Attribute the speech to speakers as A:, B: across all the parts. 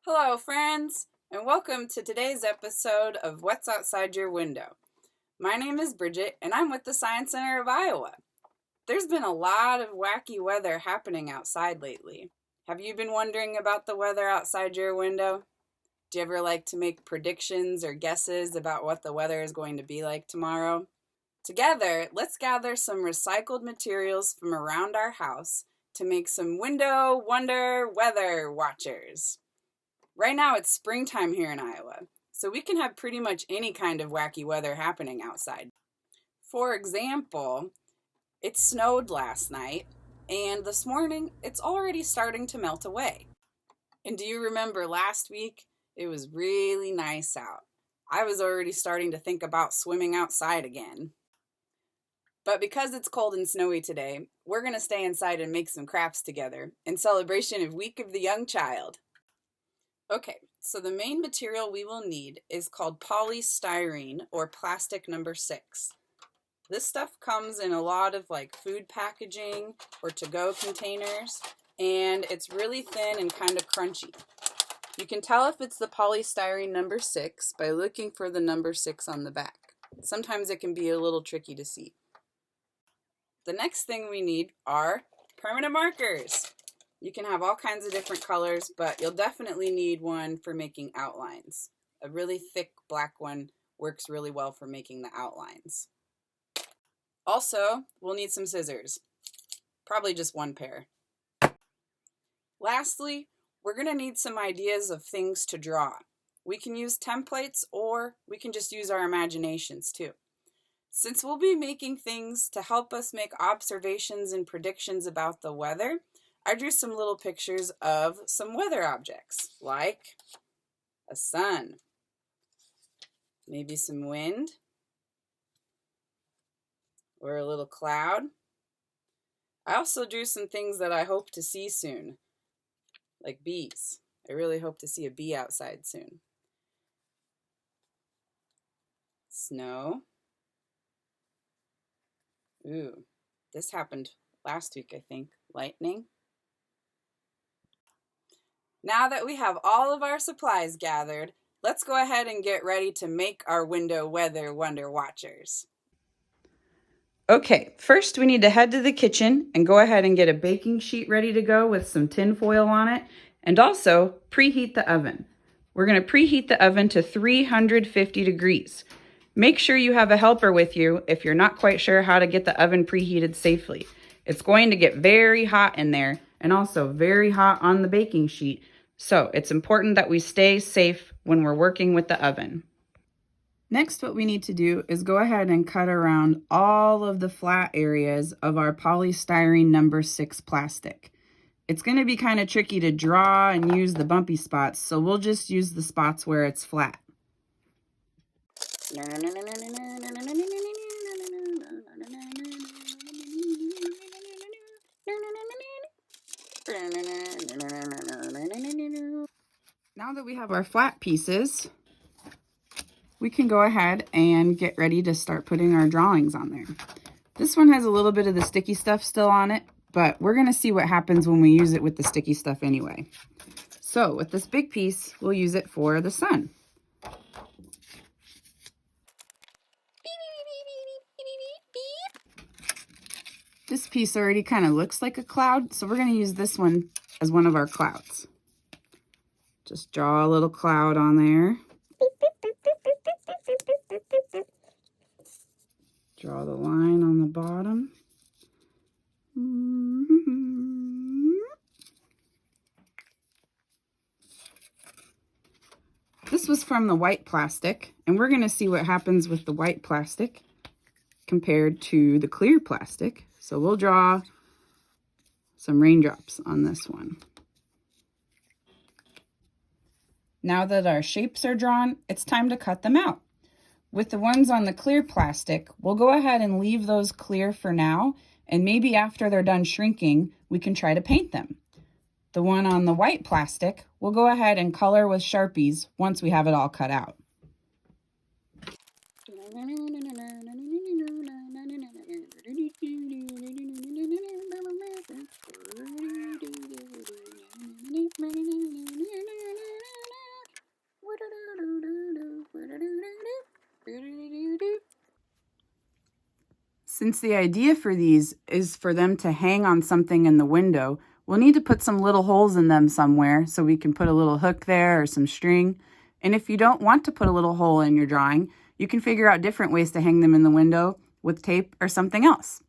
A: Hello, friends, and welcome to today's episode of What's Outside Your Window. My name is Bridgett, and I'm with the Science Center of Iowa. There's been a lot of wacky weather happening outside lately. Have you been wondering about the weather outside your window? Do you ever like to make predictions or guesses about what the weather is going to be like tomorrow? Together, let's gather some recycled materials from around our house to make some window wonder weather watchers. Right now it's springtime here in Iowa, so we can have pretty much any kind of wacky weather happening outside. For example, it snowed last night, and this morning it's already starting to melt away. And do you remember last week? It was really nice out. I was already starting to think about swimming outside again. But because it's cold and snowy today, we're going to stay inside and make some crafts together in celebration of Week of the Young Child. Okay, so the main material we will need is called polystyrene, or plastic number 6. This stuff comes in a lot of food packaging or to-go containers, and it's really thin and kind of crunchy. You can tell if it's the polystyrene number 6 by looking for the number 6 on the back. Sometimes it can be a little tricky to see. The next thing we need are permanent markers. You can have all kinds of different colors, but you'll definitely need one for making outlines. A really thick black one works really well for making the outlines. Also, we'll need some scissors. Probably just one pair. Lastly, we're going to need some ideas of things to draw. We can use templates, or we can just use our imaginations too. Since we'll be making things to help us make observations and predictions about the weather, I drew some little pictures of some weather objects, like a sun, maybe some wind, or a little cloud. I also drew some things that I hope to see soon, like bees. I really hope to see a bee outside soon. Snow. Ooh, this happened last week, I think. Lightning. Now that we have all of our supplies gathered, let's go ahead and get ready to make our window weather wonder watchers. Okay, first we need to head to the kitchen and go ahead and get a baking sheet ready to go with some tin foil on it, and also preheat the oven. We're going to preheat the oven to 350 degrees. Make sure you have a helper with you if you're not quite sure how to get the oven preheated safely. It's going to get very hot in there and also very hot on the baking sheet, so it's important that we stay safe when we're working with the oven. Next, what we need to do is go ahead and cut around all of the flat areas of our polystyrene number 6 plastic. It's going to be kind of tricky to draw and use the bumpy spots, so we'll just use the spots where it's flat. Now that we have our flat pieces, we can go ahead and get ready to start putting our drawings on there. This one has a little bit of the sticky stuff still on it, but we're going to see what happens when we use it with the sticky stuff anyway. So with this big piece, we'll use it for the sun. This piece already kind of looks like a cloud, so we're going to use this one as one of our clouds. Just draw a little cloud on there. Draw the line on the bottom. This was from the white plastic, and we're going to see what happens with the white plastic compared to the clear plastic. So we'll draw some raindrops on this one. Now that our shapes are drawn, it's time to cut them out. With the ones on the clear plastic, we'll go ahead and leave those clear for now, and maybe after they're done shrinking, we can try to paint them. The one on the white plastic, we'll go ahead and color with Sharpies once we have it all cut out. Since the idea for these is for them to hang on something in the window, we'll need to put some little holes in them somewhere so we can put a little hook there or some string. And if you don't want to put a little hole in your drawing, you can figure out different ways to hang them in the window with tape or something else.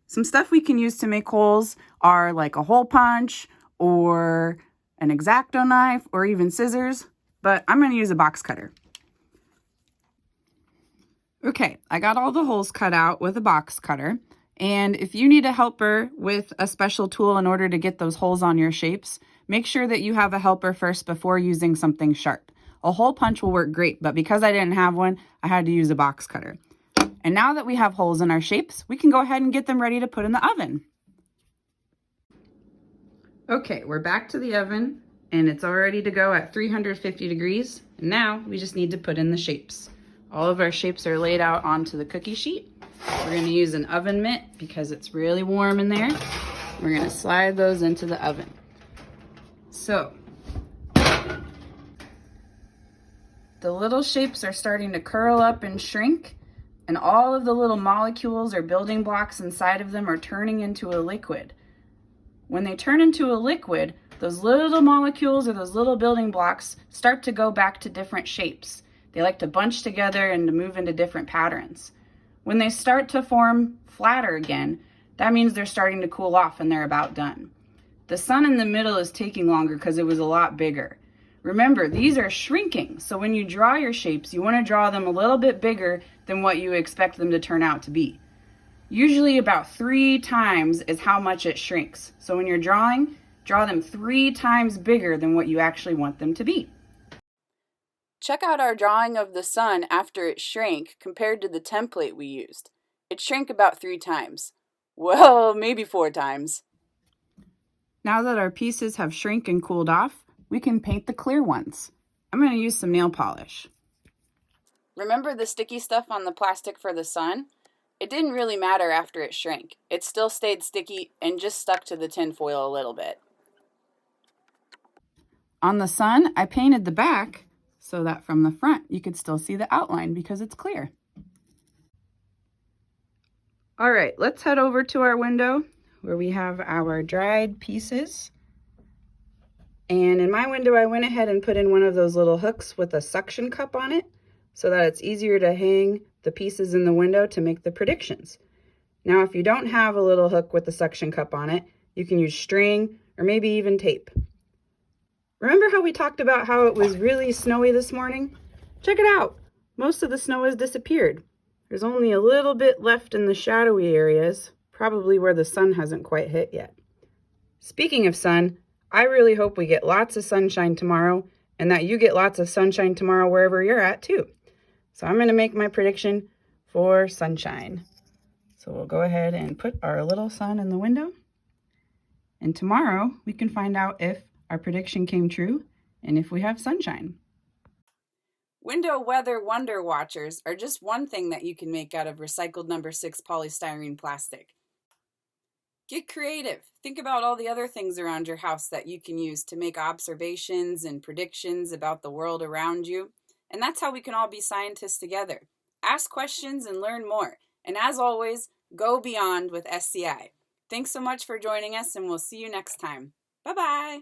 A: Some stuff we can use to make holes are like a hole punch or an X-Acto knife or even scissors, but I'm going to use a box cutter. Okay, I got all the holes cut out with a box cutter, and if you need a helper with a special tool in order to get those holes on your shapes, make sure that you have a helper first before using something sharp. A hole punch will work great, but because I didn't have one, I had to use a box cutter. And now that we have holes in our shapes, we can go ahead and get them ready to put in the oven. Okay, we're back to the oven, and it's all ready to go at 350 degrees. And now we just need to put in the shapes. All of our shapes are laid out onto the cookie sheet. We're going to use an oven mitt because it's really warm in there. We're going to slide those into the oven. So, the little shapes are starting to curl up and shrink, and all of the little molecules or building blocks inside of them are turning into a liquid. When they turn into a liquid, those little molecules or those little building blocks start to go back to different shapes. They like to bunch together and to move into different patterns. When they start to form flatter again, that means they're starting to cool off and they're about done. The sun in the middle is taking longer because it was a lot bigger. Remember, these are shrinking, so when you draw your shapes, you want to draw them a little bit bigger than what you expect them to turn out to be. Usually about 3 times is how much it shrinks. So when you're drawing, draw them 3 times bigger than what you actually want them to be. Check out our drawing of the sun after it shrank compared to the template we used. It shrank about 3 times. Well, maybe 4 times. Now that our pieces have shrunk and cooled off, we can paint the clear ones. I'm going to use some nail polish. Remember the sticky stuff on the plastic for the sun? It didn't really matter after it shrank. It still stayed sticky and just stuck to the tin foil a little bit. On the sun, I painted the back so that from the front you could still see the outline because it's clear. All right, let's head over to our window where we have our dried pieces. And in my window, I went ahead and put in one of those little hooks with a suction cup on it so that it's easier to hang the pieces in the window to make the predictions. Now, if you don't have a little hook with a suction cup on it, you can use string or maybe even tape. Remember how we talked about how it was really snowy this morning? Check it out. Most of the snow has disappeared. There's only a little bit left in the shadowy areas, probably where the sun hasn't quite hit yet. Speaking of sun, I really hope we get lots of sunshine tomorrow and that you get lots of sunshine tomorrow wherever you're at too. So I'm going to make my prediction for sunshine. So we'll go ahead and put our little sun in the window. And tomorrow we can find out if our prediction came true and if we have sunshine. Window weather wonder watchers are just one thing that you can make out of recycled number 6 polystyrene plastic. Get creative. Think about all the other things around your house that you can use to make observations and predictions about the world around you. And that's how we can all be scientists together. Ask questions and learn more. And as always, go beyond with SCI. Thanks so much for joining us, and we'll see you next time. Bye-bye.